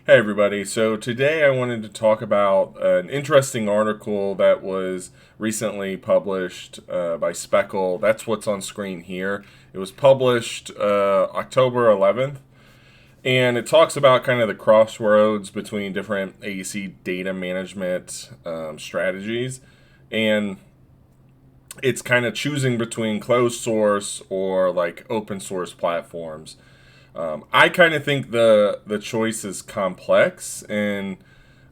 Hey everybody, so today I wanted to talk about an interesting article that was recently published by Speckle. That's what's on screen here. It was published October 11th, and it talks about kind of the crossroads between different AEC data management strategies. And it's kind of choosing between closed source or like open source platforms. I kind of think the choice is complex, and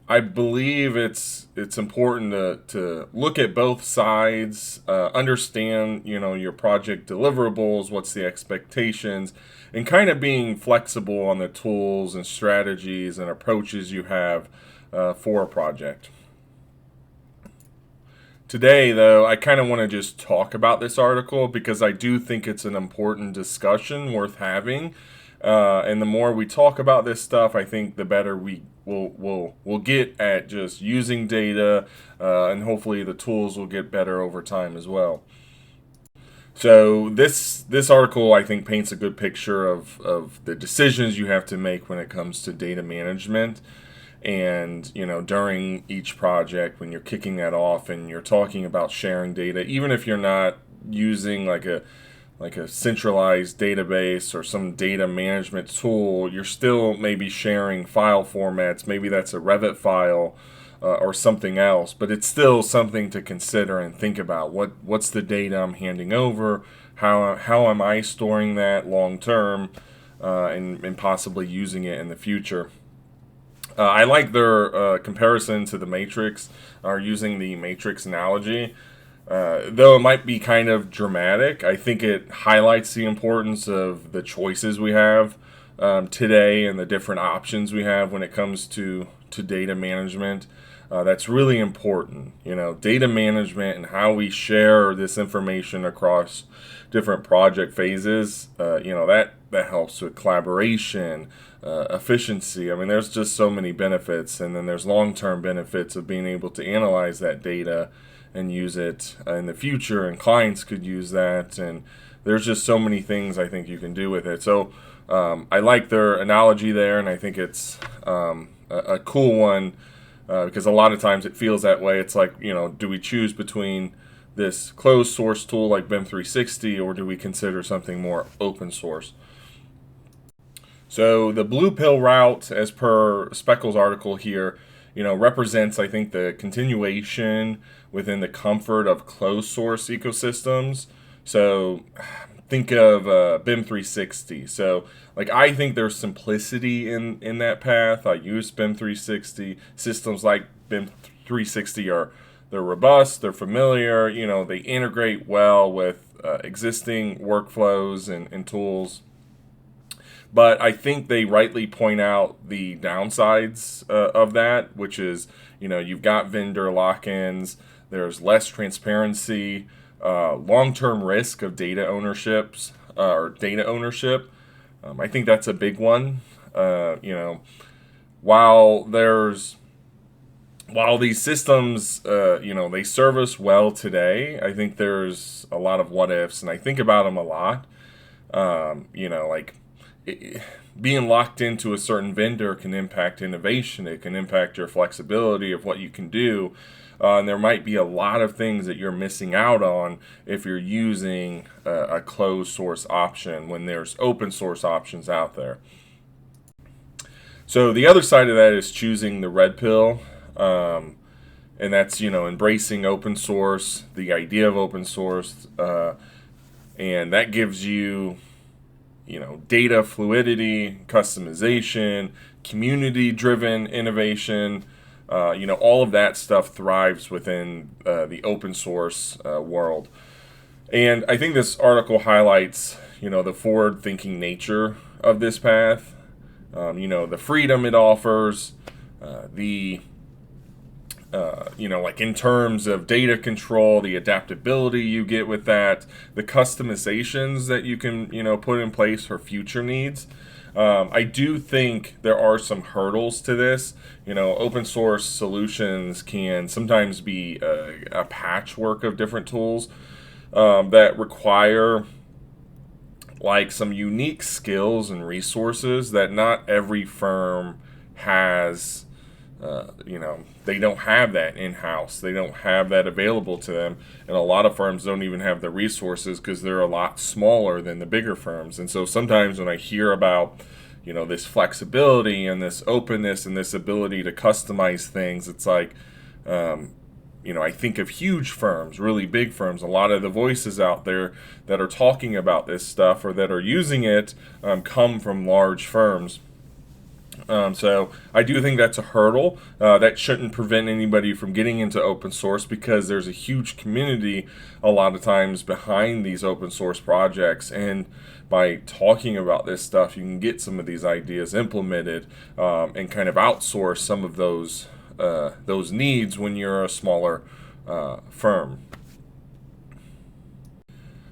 I believe it's important to look at both sides, understand your project deliverables, what's the expectations, and kind of being flexible on the tools and strategies and approaches you have for a project. Today, though, I kind of want to just talk about this article because I do think it's an important discussion worth having. And the more we talk about this stuff, I think the better we'll get at just using data, and hopefully the tools will get better over time as well. So this article, I think, paints a good picture of the decisions you have to make when it comes to data management. And during each project, when you're kicking that off and you're talking about sharing data, even if you're not using like a centralized database or some data management tool, you're still maybe sharing file formats. Maybe that's a Revit file or something else, but it's still something to consider and think about. What's the data I'm handing over? How am I storing that long term, and possibly using it in the future? I like their comparison to the Matrix, or using the Matrix analogy. Though it might be kind of dramatic, I think it highlights the importance of the choices we have today and the different options we have when it comes to data management. That's really important. Data management and how we share this information across different project phases. That helps with collaboration, efficiency. I mean, there's just so many benefits, and then there's long-term benefits of being able to analyze that data and use it in the future, and clients could use that, and there's just so many things I think you can do with it. So I like their analogy there, and I think it's a cool one, because a lot of times it feels that way. It's like, do we choose between this closed source tool like BIM 360, or do we consider something more open source? So the blue pill route, as per Speckle's article here, represents, I think, the continuation within the comfort of closed source ecosystems. So think of BIM 360. So like, I think there's simplicity in that path. I use BIM 360. Systems like BIM 360 they're robust, they're familiar, they integrate well with existing workflows and tools. But I think they rightly point out the downsides of that, which is, you've got vendor lock-ins, there's less transparency, long-term risk of data ownerships or data ownership. I think that's a big one. While there's while these systems, they serve us well today, I think there's a lot of what ifs, and I think about them a lot. Like, being locked into a certain vendor can impact innovation. It can impact your flexibility of what you can do. And there might be a lot of things that you're missing out on if you're using a closed source option when there's open source options out there. So the other side of that is choosing the red pill. And that's, embracing open source, the idea of open source. And that gives you data fluidity, customization, community-driven innovation. All of that stuff thrives within the open source world. And I think this article highlights, the forward-thinking nature of this path. The freedom it offers, like in terms of data control, the adaptability you get with that, the customizations that you can, put in place for future needs. I do think there are some hurdles to this. Open source solutions can sometimes be a patchwork of different tools that require like some unique skills and resources that not every firm has, they don't have that in-house. They don't have that available to them. And a lot of firms don't even have the resources because they're a lot smaller than the bigger firms. And so sometimes when I hear about, this flexibility and this openness and this ability to customize things, it's like, I think of huge firms, really big firms. A lot of the voices out there that are talking about this stuff or that are using it come from large firms. So I do think that's a hurdle. That shouldn't prevent anybody from getting into open source because there's a huge community a lot of times behind these open source projects. And by talking about this stuff, you can get some of these ideas implemented and kind of outsource some of those needs when you're a smaller firm.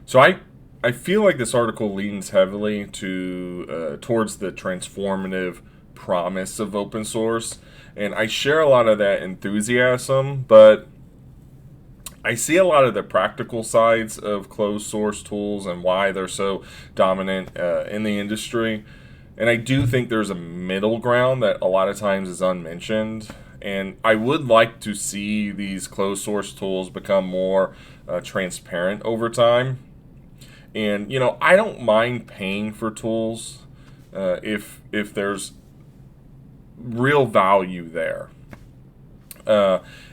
So I feel like this article leans heavily towards the transformative promise of open source, and I share a lot of that enthusiasm, but I see a lot of the practical sides of closed source tools and why they're so dominant in the industry. And I do think there's a middle ground that a lot of times is unmentioned. And I would like to see these closed source tools become more transparent over time. And I don't mind paying for tools if there's real value there.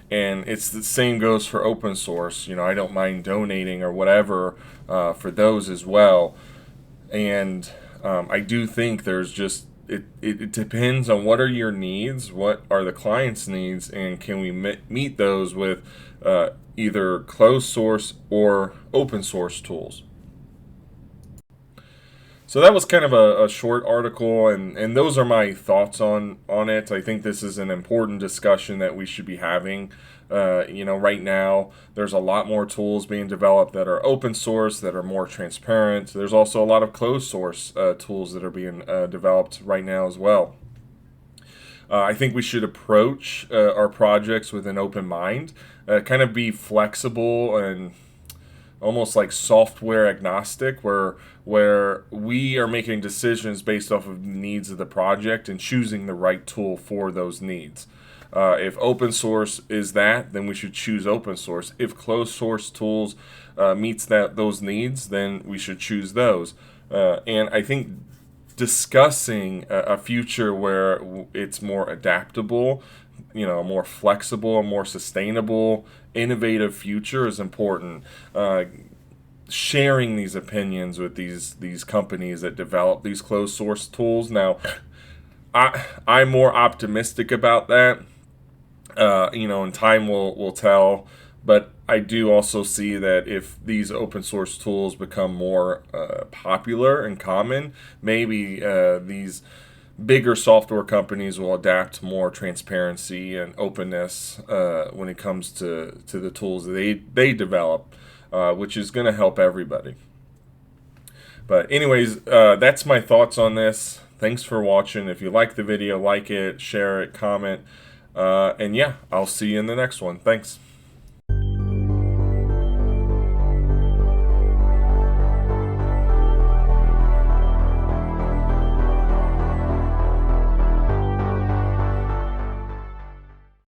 And it's the same goes for open source. I don't mind donating or whatever for those as well. And I do think there's just it depends on what are your needs, what are the client's needs, and can we meet those with either closed source or open source tools. So that was kind of a short article, and those are my thoughts on it. I think this is an important discussion that we should be having. Right now, there's a lot more tools being developed that are open source, that are more transparent. There's also a lot of closed source tools that are being developed right now as well. I think we should approach our projects with an open mind, kind of be flexible and almost like software agnostic, where we are making decisions based off of the needs of the project and choosing the right tool for those needs. If open source is that, then we should choose open source. If closed source tools meets those needs, then we should choose those. And I think discussing a future where it's more adaptable, a more flexible, a more sustainable, innovative future is important. Sharing these opinions with these companies that develop these closed source tools. Now, I'm more optimistic about that. And time will tell. But I do also see that if these open source tools become more popular and common, maybe these bigger software companies will adapt more transparency and openness when it comes to the tools that they develop, which is going to help everybody. But anyways, that's my thoughts on this. Thanks for watching. If you like the video, like it, share it, comment. And yeah, I'll see you in the next one. Thanks.